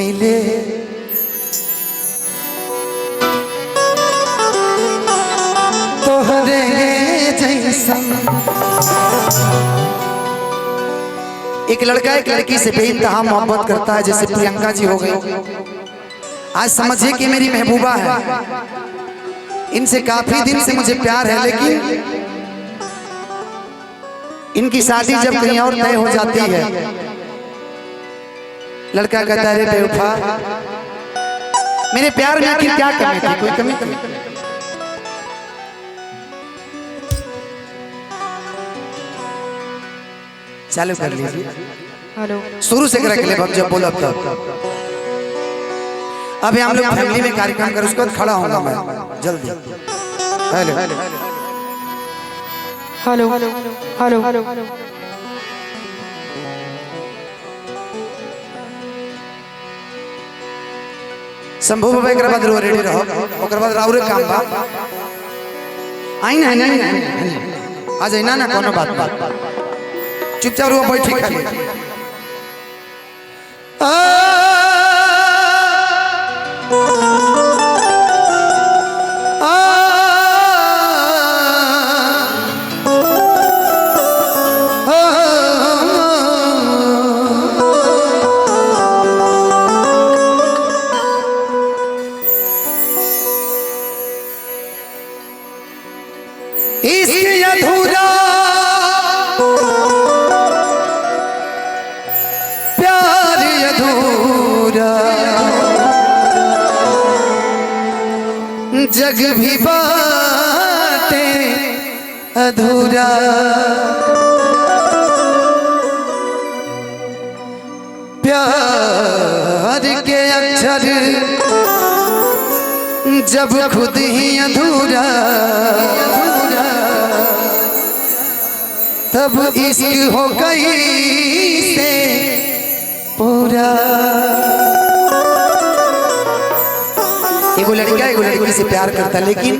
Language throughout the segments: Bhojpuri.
मिले तोहरे जैसा। एक लड़का एक लड़की से बेइंतहा मोहब्बत करता है, जैसे प्रियंका जी हो गई। आज समझिए कि मेरी महबूबा है, इनसे काफी दिन से मुझे प्यार है, लेकिन इनकी शादी जब कहीं और तय हो जाती है, लड़का कहता है बेवफा मेरे प्यार में आखिर क्या कमी थी, कोई कमी थी? चालू कर लीजिए, हेलो शुरू से कर ले जब बोला तब। अभी हम लोग फैमिली में कार्यक्रम कर, उसके बाद खड़ा होगा मैं जल्दी। Hello hello hello hello Shambhu बाबा एक बाद रेडी रहो, ओकर बाद राउरे काम बा। आई ना आज आई ना कोनो बात बात चुपचाप रुआ बैठी खाली। अधूरा प्यार अधूरा जग भी बाटे अधूरा। प्यार के अक्षर जब खुद ही अधूरा, तब इश्क हो गई से पूरा। एगो लड़का एगो लड़की से प्यार करता, लेकिन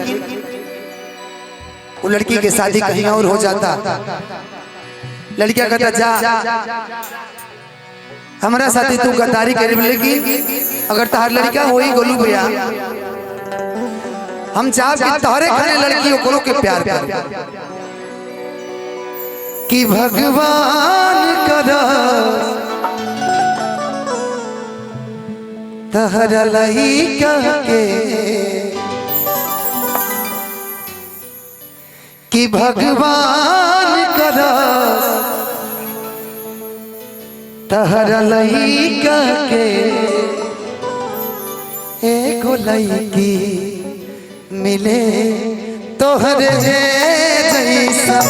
वो लड़की के शादी कहीं और हो जाता। लड़का कहता जा हमारा साथी तू गद्दारी करे, लेकिन अगर तहार लड़का हो ही गोलू भैया, हम चाह कि तोहरे खाने लड़की को के प्यार कर कि भगवान करा तहरा लइका के, कि भगवान करा तहरा लइका के एगो लइकी मिले तोहरे जैसा।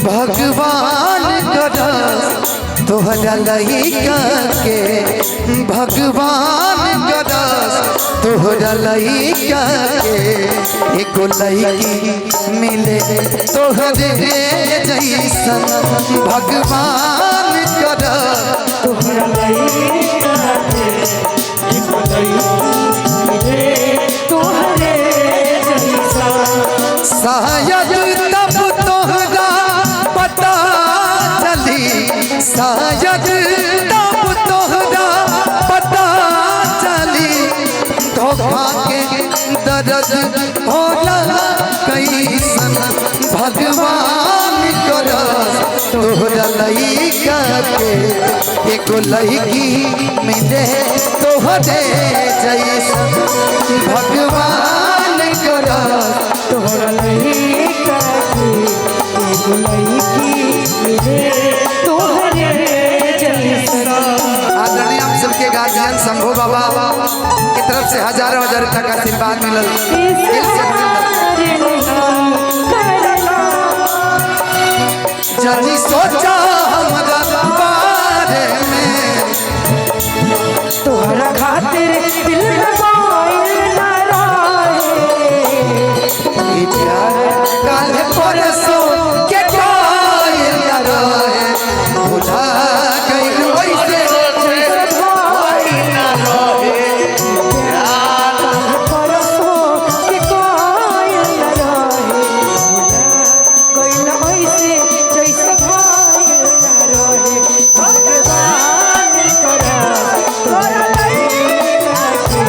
भगवान करा तोहरा लइका के, भगवान करा तोहरा लइका के एगो लइकी मिले तोहरे जैसा। भगवान करा तोहरा लइका के एगो लइकी मिले तोहरे जैसा। शायद तब तोहरा पता चली, शायद तब तोहरा पता चली धोखा के दर्द होला कैसन। भगवान करा तोहरा लइका के एगो लइकी मिले तोहरे जैसा। भगवान करा तोहरा लइका के एगो लइकी मिले तोहरे जैसा। आदरणीय हम सबके गार्जियन शंभू बाबा की तरफ से हजारों हजार रुपया का आशीर्वाद मिलल, दिल से जानी सोचा हमरा बारे में तोहरा खातिर दिल में कोई ना रहे ई प्यार काल परसों के कोई ना रहे भुला गइल वैसे कोई ना रहे प्यार परसों के कोई ना रहे कोई ना ऐसे जैसे कोई ना रहे भगवान करा तोरा लइका के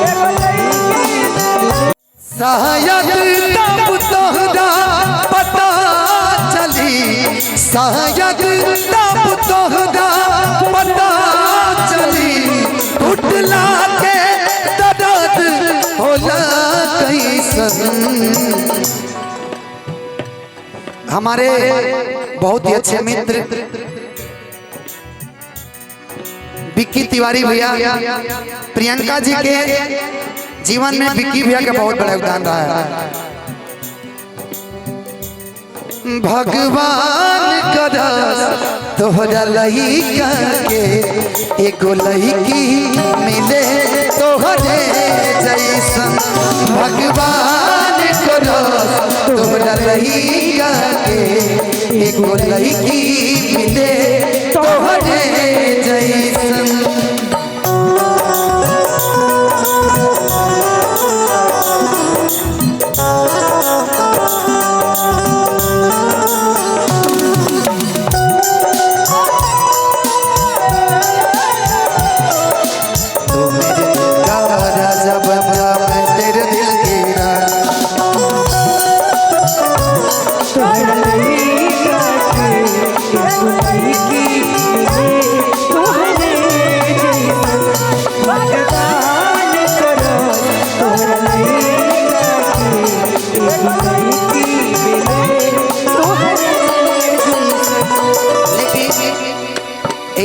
एगो लइकी शायद तब तोहरा पता चली शायद तब तोहरा पता चली टूटला के दर्द होला कैसन। हमारे बहुत ही अच्छे मित्र विक्की तिवारी भैया प्रियंका जी के जीवन में विक्की भैया का बहुत बड़ा योगदान रहा है। भगवान करस तोहरा लइका के एगो लइकी मिले तोहरे जैसन। भगवान करस तोहरा लइका के एगो लइकी मिले तोहरे जैसन।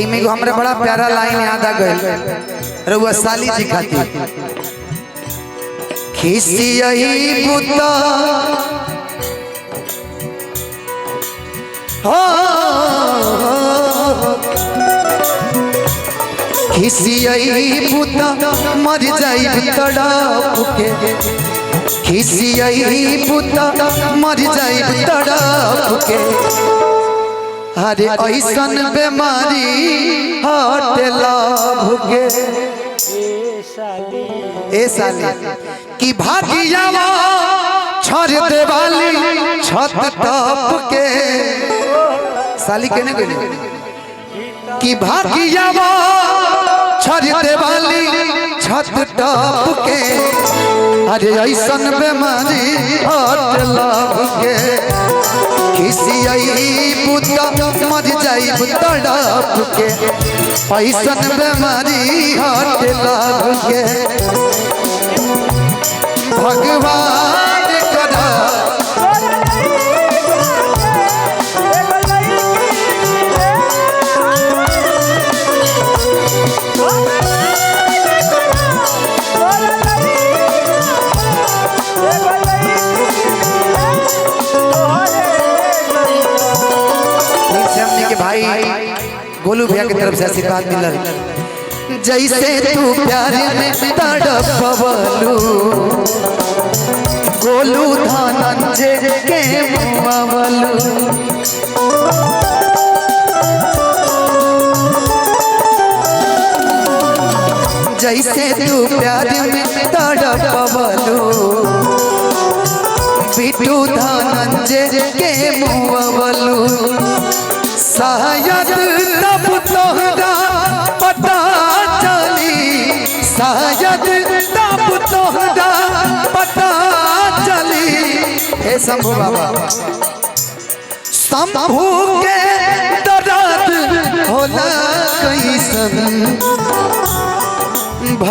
में हमरा बड़ा प्यारा लाइन याद आ गई रउआ साली जी खातिर। खिसियई बुता खिसियई बुता मर जाई तड़प के खिसियई बुता मर जाई तड़प के। अरे ऐसन बीमारी हटेला भुगे ए साली की भागियावा छोड़ देवाली छत टप के। साली कहने गई की भागियावा छोड़ देवाली छत टप के। अरे ऐसन बीमारी हटेला भुगे खिसियई बुता मर जाई तड़प के। ऐसन बीमारी हटेला भुगे भगवान करा भाई गोलू भैया की तरफ से आशीर्वाद मिलल। जैसे तू प्यार में तड़पवलू गोलू धनंजय के मुआवलू। जैसे तू प्यार में तड़पवलू बिट्टू धनंजय के मुआवलू। शायद तब तोहरा पता चली शायद तब तोहरा पता चली। हे शंभू बाबा शंभू के दर्द होला कैसन।